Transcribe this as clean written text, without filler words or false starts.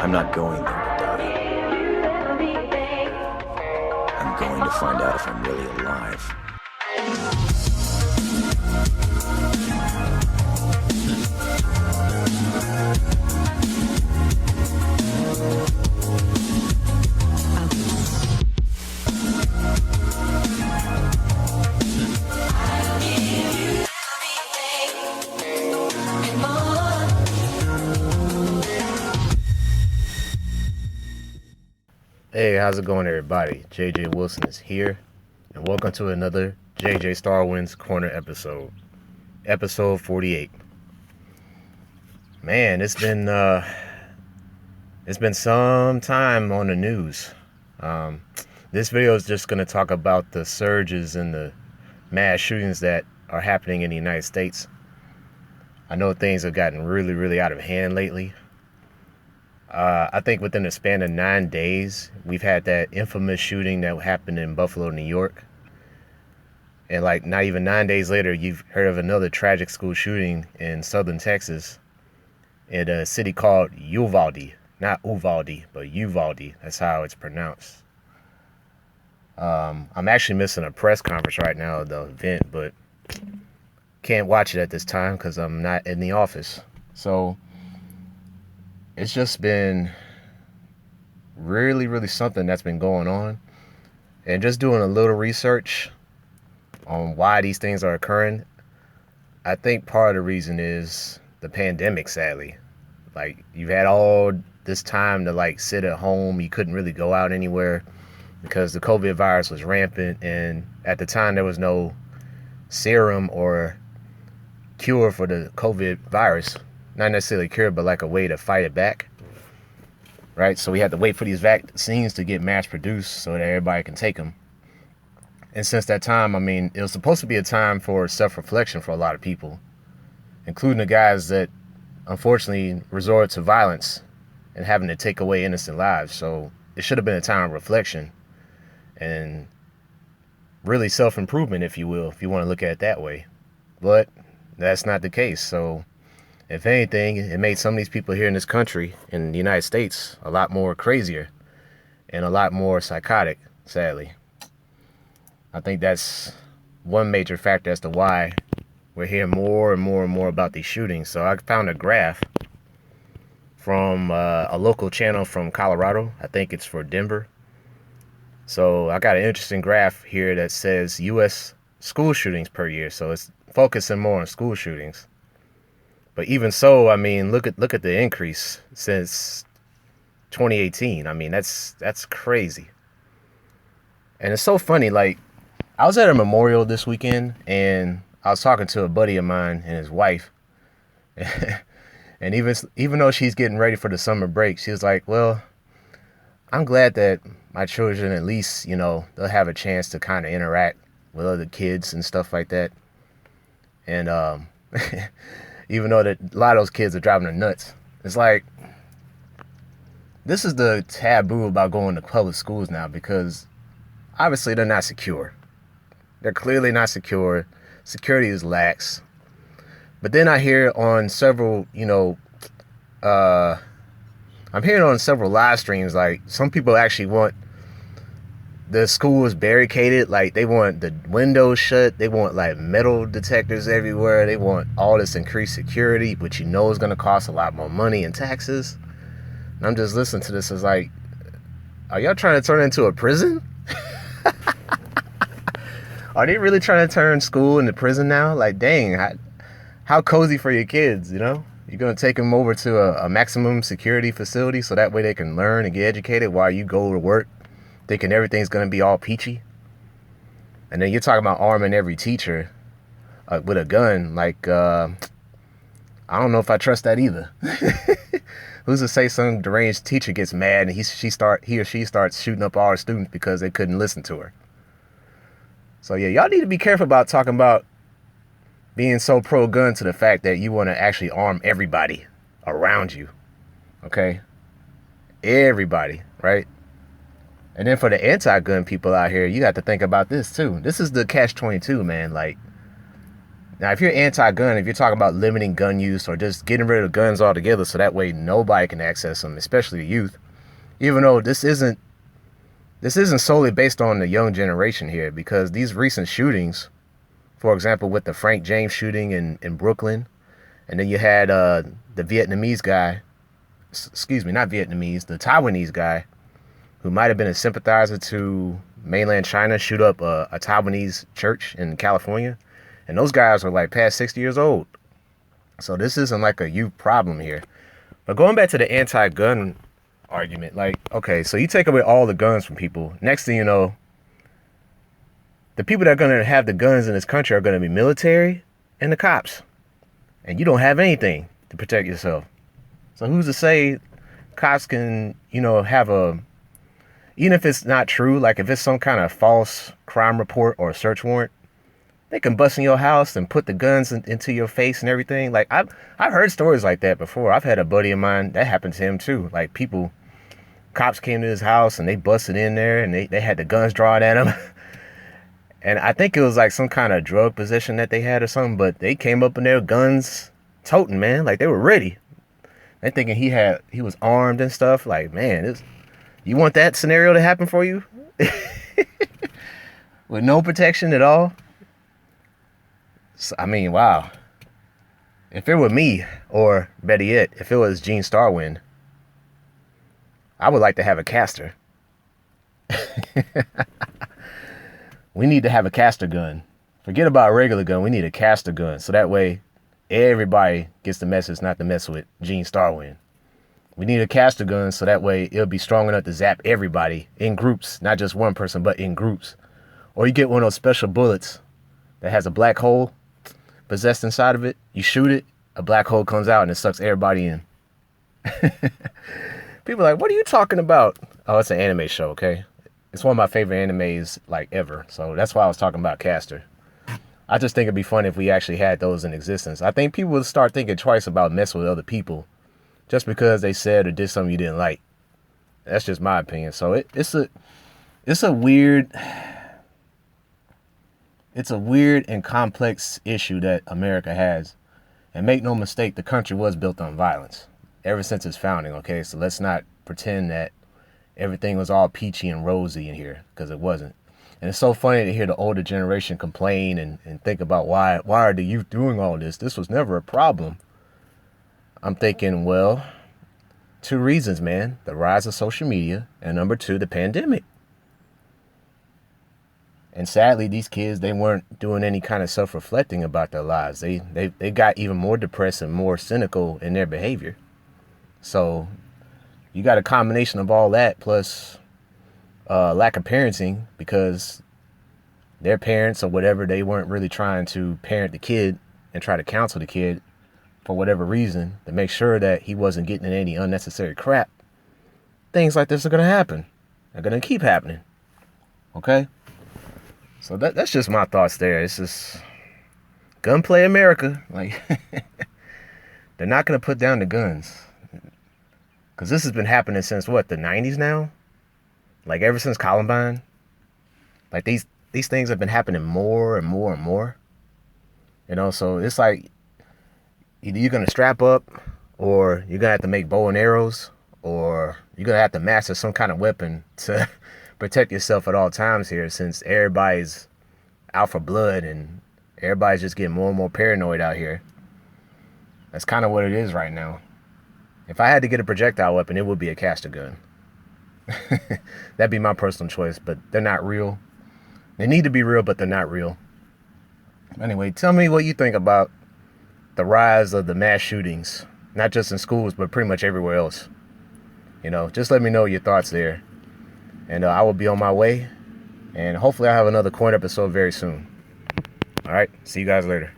I'm not going there to die. I'm going to find out if I'm really alive. Hey, how's it going, everybody? JJ Wilson is here, and welcome to another JJ Starwind's Corner episode 48. Man, it's been some time on the news. This video is just going to talk about the surges and the mass shootings that are happening in the United States. I know things have gotten really out of hand lately. I think within the span of 9 days, we've had that infamous shooting that happened in Buffalo, New York. And like not even 9 days later, you've heard of another tragic school shooting in southern Texas in a city called Uvalde. Not Uvalde, but Uvalde. That's how it's pronounced. I'm actually missing a press conference right now of the event, but can't watch it at this time because I'm not in the office. So it's just been really something that's been going on. And just doing a little research on why these things are occurring, I think part of the reason is the pandemic, sadly. Like, you've had all this time to like sit at home. You couldn't really go out anywhere because the COVID virus was rampant. And at the time, there was no serum or cure for the COVID virus. Not necessarily cure, but like a way to fight it back, right? So we had to wait for these vaccines to get mass produced so that everybody can take them. And since that time, I mean, it was supposed to be a time for self-reflection for a lot of people, including the guys that unfortunately resort to violence and having to take away innocent lives. So it should have been a time of reflection and really self-improvement, if you will, if you want to look at it that way. But that's not the case. So if anything, it made some of these people here in this country, in the United States, a lot more crazier and a lot more psychotic, sadly. I think that's one major factor as to why we're hearing more and more about these shootings. So I found a graph from a local channel from Colorado. I think it's for Denver. So I got an interesting graph here that says U.S. school shootings per year. So it's focusing more on school shootings. But even so, I mean, look at the increase since 2018. I mean, that's crazy. And it's so funny. Like, I was at a memorial this weekend, and I was talking to a buddy of mine and his wife. And even though she's getting ready for the summer break, she was like, "Well, I'm glad that my children, at least, you know, they'll have a chance to kind of interact with other kids and stuff like that." And even though that a lot of those kids are driving her nuts. It's like, this is the taboo about going to public schools now, because obviously they're not secure. They're clearly not secure. Security is lax. But then I hear on several, I'm hearing on several live streams, like, some people actually want the schools barricaded. Like, they want the windows shut. They want like metal detectors everywhere. They want all this increased security, which is going to cost a lot more money in taxes. And I'm just listening to this as like, are y'all trying to turn it into a prison? Are they really trying to turn school into prison now? Like, dang, how cozy for your kids, you know? You're going to take them over to a maximum security facility so that way they can learn and get educated while you go to work, thinking everything's going to be all peachy. And then you're talking about arming every teacher with a gun. Like, I don't know if I trust that either. Who's to say some deranged teacher gets mad and he or she starts shooting up all her students because they couldn't listen to her? So yeah, y'all need to be careful about talking about being so pro-gun to the fact that you want to actually arm everybody around you. Okay? Everybody, right? And then for the anti-gun people out here, you got to think about this too. This is the catch-22, man. Like, Now, if you're anti-gun, if you're talking about limiting gun use or just getting rid of guns altogether so that way nobody can access them, especially the youth, even though this isn't solely based on the young generation here, because these recent shootings, for example, with the Frank James shooting in Brooklyn, and then you had the Vietnamese guy, excuse me, not Vietnamese, the Taiwanese guy, who might have been a sympathizer to mainland China, shoot up a Taiwanese church in California. And those guys are like past 60 years old. So this isn't like a youth problem here. But going back to the anti-gun argument, like, okay, so you take away all the guns from people. Next thing you know, the people that are going to have the guns in this country are going to be military and the cops. And you don't have anything to protect yourself. So who's to say cops can, have even if it's not true, like if it's some kind of false crime report or a search warrant, they can bust in your house and put the guns into your face and everything. Like I've heard stories like that before. I've had a buddy of mine that happened to him too. Like cops came to his house and they busted in there and they had the guns drawn at him. And I think it was like some kind of drug possession that they had or something. But they came up in there, guns toting, man. Like they were ready. They thinking he was armed and stuff. Like, man, you want that scenario to happen for you? With no protection at all? So, I mean, wow. If it were me, or better yet, if it was Gene Starwind, I would like to have a caster. We need to have a caster gun. Forget about a regular gun. We need a caster gun. So that way, everybody gets the message not to mess with Gene Starwind. We need a caster gun so that way it'll be strong enough to zap everybody in groups. Not just one person, but in groups. Or you get one of those special bullets that has a black hole possessed inside of it. You shoot it, a black hole comes out and it sucks everybody in. People are like, what are you talking about? Oh, it's an anime show, okay? It's one of my favorite animes like ever. So that's why I was talking about caster. I just think it'd be fun if we actually had those in existence. I think people would start thinking twice about messing with other people just because they said or did something you didn't like. That's just my opinion. So it's a weird and complex issue that America has. And make no mistake, the country was built on violence ever since its founding, okay? So let's not pretend that everything was all peachy and rosy in here, because it wasn't. And it's so funny to hear the older generation complain and think about why are the youth doing all this? This was never a problem. I'm thinking, well, two reasons, man. The rise of social media, and number two, the pandemic. And sadly, these kids, they weren't doing any kind of self-reflecting about their lives. They got even more depressed and more cynical in their behavior. So you got a combination of all that plus lack of parenting, because their parents or whatever, they weren't really trying to parent the kid and try to counsel the kid for whatever reason to make sure that he wasn't getting in any unnecessary crap. Things like this are going to happen. They're going to keep happening. Okay? So that's just my thoughts there. It's just Gunplay America. Like, they're not going to put down the guns. Because this has been happening since, what, the 90s now? Like, ever since Columbine? Like, these things have been happening more and more and more. You know, so it's like, either you're going to strap up, or you're going to have to make bow and arrows, or you're going to have to master some kind of weapon to protect yourself at all times here, since everybody's out for blood and everybody's just getting more and more paranoid out here. That's kind of what it is right now. If I had to get a projectile weapon, it would be a caster gun. That'd be my personal choice, but they're not real. They need to be real, but they're not real. Anyway, tell me what you think about the rise of the mass shootings, not just in schools, but pretty much everywhere else. You know, just let me know your thoughts there. And I will be on my way. And hopefully I'll have another coin episode very soon. All right. See you guys later.